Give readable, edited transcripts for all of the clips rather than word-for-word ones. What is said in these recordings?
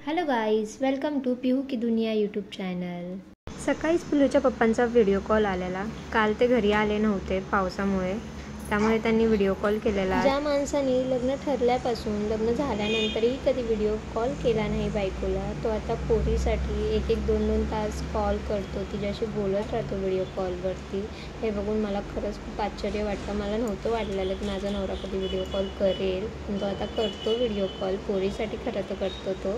Hello guys, welcome to पिहू की दुनिया YouTube channel. सकाळीच पिलूच्या पप्पांचा व्हिडिओ कॉल आलेला। काल ते घरी आले नव्हते पावसामुळे, त्यामुळे त्यांनी व्हिडिओ कॉल केलेला। ज्या माणसाने लग्न ठरल्यापासून लग्न झाल्यानंतरही कधी व्हिडिओ कॉल केला नाही बायकोला, तो आता पोरीसाठी एक एक 2-2 तास कॉल करतो, तिच्याशी बोलत राहतो व्हिडिओ कॉलवरती। हे बघून मला खरंच खूप आश्चर्य वाटतं। मला नव्हतं वाटलेलं की माझा नवरा कधी व्हिडिओ कॉल करेल, पण तो आता करतो व्हिडिओ कॉल। पोरीसाठी खरं तर करतो तो।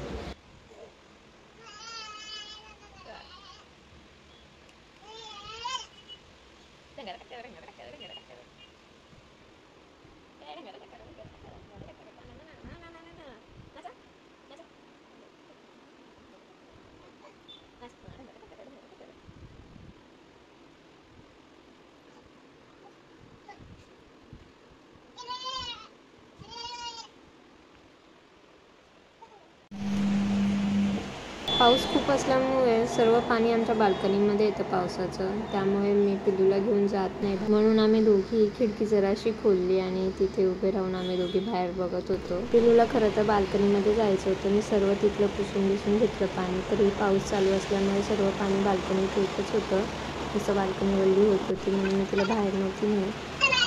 पाऊस खूप असल्यामुळे सर्व पाणी आमच्या बाल्कनीमध्ये येतं पावसाचं, त्यामुळे मी पिलूला घेऊन जात नाही। म्हणून आम्ही दोघी खिडकी जराशी खोलली आणि तिथे उभे राहून आम्ही दोघी बाहेर बघत होतो। पिलूला खरं तर बाल्कनीमध्ये जायचं होतं। मी सर्व तिथलं पुसून घेतलं पाणी, तरी पाऊस चालू असल्यामुळे सर्व पाणी बाल्कनीत येतच होतं। जसं बाल्कनी वल्ली होत होती म्हणून मी तिला बाहेर नव्हती नेत,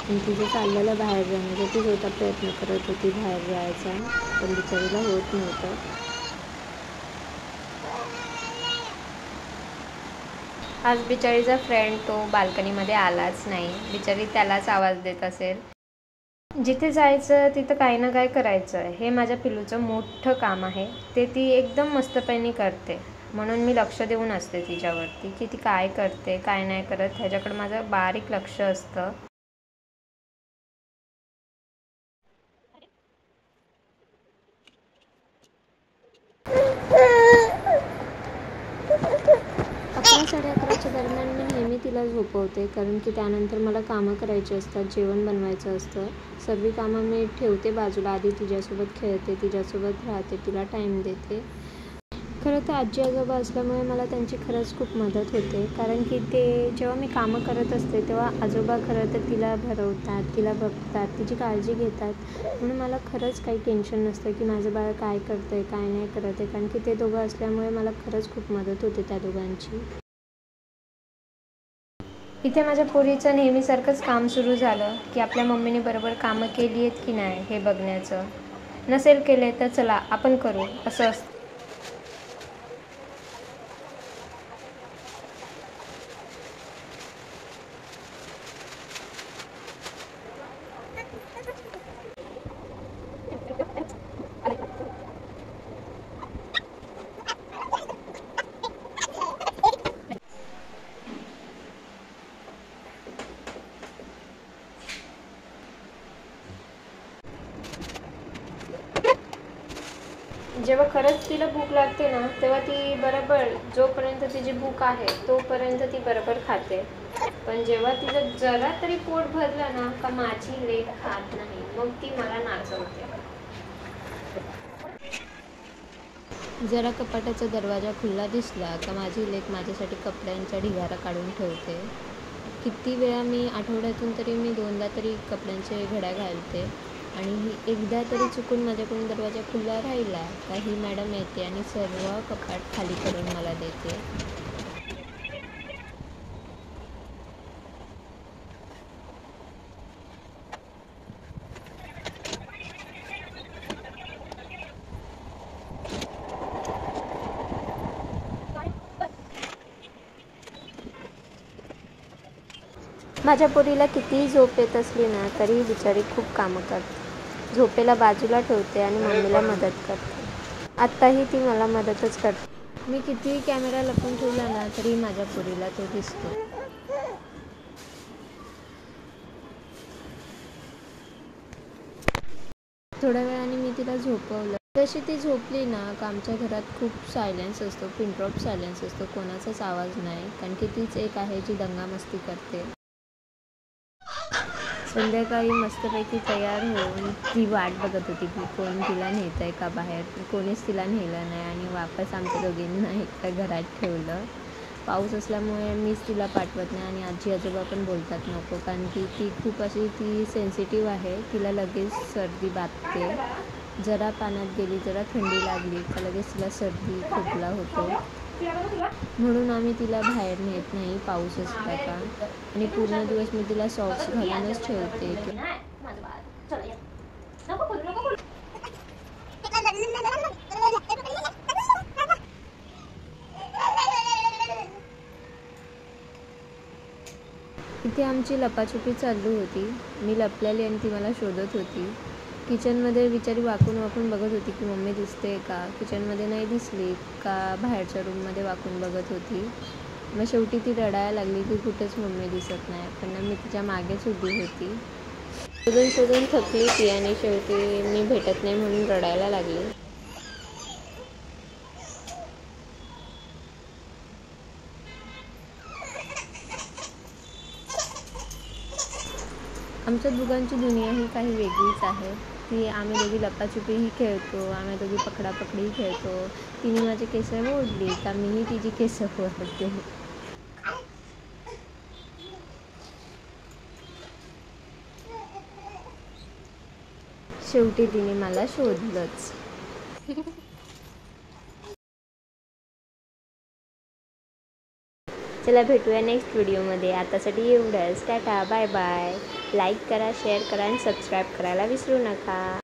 पण तिचं चाललेलं बाहेर जाण्याचा ती स्वतः प्रयत्न करत होती बाहेर जायचा, पण बिचारीला होत नव्हतं। आज बिचारीचा फ्रेंड तो बाल्कनीमध्ये आलाच नाही। बिचारी त्यालाच आवाज देत असेल। जिथे जायचं तिथं काही ना काय करायचं, हे माझ्या पिलूचं मोठं काम आहे। ते ती एकदम मस्तपैकी करते, म्हणून मी लक्ष देऊन असते तिच्यावरती की ती काय करते काय नाही करत, ह्याच्याकडे माझं बारीक लक्ष असतं। अकरा 11:30च्या दरम्यान मी नेहमी तिला झोपवते, कारण की त्यानंतर मला कामं करायची असतात, जेवण बनवायचं असतं। सर्व कामं मी ठेवते बाजूला, आधी तिच्यासोबत खेळते, तिच्यासोबत राहते, तिला टाईम देते। खरं तर आजी आजोबा असल्यामुळे मला त्यांची खरंच खूप मदत होते, कारण की ते जेव्हा मी कामं करत असते तेव्हा आजोबा खरं तर तिला भरवतात, तिला बघतात, तिची काळजी घेतात। म्हणून मला खरंच काही टेन्शन नसतं की माझं बाळ काय करतं आहे काय नाही करत आहे, कारण की ते दोघं असल्यामुळे मला खरंच खूप मदत होते त्या दोघांची। इथे माझ्या पोरीचं नेहमीसारखंच काम सुरू झालं की आपल्या मम्मीने बरोबर कामं केली आहेत की नाही हे बघण्याचं। नसेल केले तर चला आपण करू, असं असतं। जेव्हा खरंच तिला भूक लागते ना, तेव्हा ती बरोबर जोपर्यंत तिची भूक आहे तोपर्यंत ती बरोबर खाते, पण जेव्हा तिचं जरा तरी पोट भरलं ना का माझी लेक खात नाही, मग ती मला नाचवते। जरा कपाटाचा दरवाजा खुला दिसला का माझी लेक माझ्यासाठी कपड्यांचा ढिगारा काढून ठेवते। किती वेळा मी आठवड्यातून तरी मी 2दा तरी कपड्यांचे घड्या घालते, आणि एकदा तरी चुकून माझ्याकडून दरवाजा खुला राहिला का ही मॅडम येते आणि सर्व कपाट खाली करून मला देते। माझ्या पोरीला कितीही झोप येत असली ना तरीही बिचारी खूप कामं करते, झोपेला बाजूला ठेवते आणि मम्मीला मदत करते। आत्ताही ती मला मदतच करते। मी कितीही कॅमेरा लपवून ठेवला ना तरी माझ्या पोरीला तो दिसतो। थोड्या वेळाने मी तिला झोपवलं। जशी ती झोपली ना का आमच्या घरात खूप सायलेन्स असतो, पिन ड्रॉप सायलेन्स असतो, कोणाचाच आवाज नाही, कारण की तीच एक आहे जी दंगामस्ती करते। संध्याकाळी मस्तपैकी तयार होऊन ती वाट बघत होती की कोण तिला नेत आहे का बाहेर, कोणीच तिला नेलं नाही आणि वापस आमच्या दोघींना एकट्या घरात ठेवलं। पाऊस असल्यामुळे मीच तिला पाठवत नाही, आणि आजी आजोबा पण बोलतात नको, कारण की ती खूप अशी ती सेन्सिटिव्ह आहे, तिला लगेच सर्दी बाधते। जरा पाण्यात गेली, जरा थंडी लागली का लगेच तिला सर्दी खोकला होतो. म्हणून आम्ही तिला बाहेर नेत नाही पाऊस असला का. आणि पूर्ण दिवस मी तिला सॉक्स घालूनच ठेवते. इथे आमची लपाछुपी चालू होती. मी लपलेली आणि ती मला शोधत होती. किचनमध्ये बिचारी वाकून वाकून बघत होती की मम्मी दिसते का. किचनमध्ये नाही दिसली का बाहेरच्या रूममध्ये वाकून बघत होती. मग शेवटी ती रडायला लागली की कुठंच मम्मी दिसत नाही. पण मी तिच्या मागेच उभी होती. शोधून शोधून थकली ती आणि शेवटी मी भेटत नाही म्हणून रडायला लागली. आमच्या दोघांची दुनिया ही काही वेगळीच आहे. ती आम्ही दोघी लपाछुपीही खेळतो, आम्ही दोघी पकडापकडी खेळतो. तिने माझे केस ओढली का मीही तिची केस ओढते. शेवटी तिने मला शोधलंच. चला भेटूया नेक्स्ट व्हिडिओमध्ये. आतासाठी एवढंच. Tata bye bye. लाईक करा, शेअर करा आणि सबस्क्राईब करायला विसरू नका.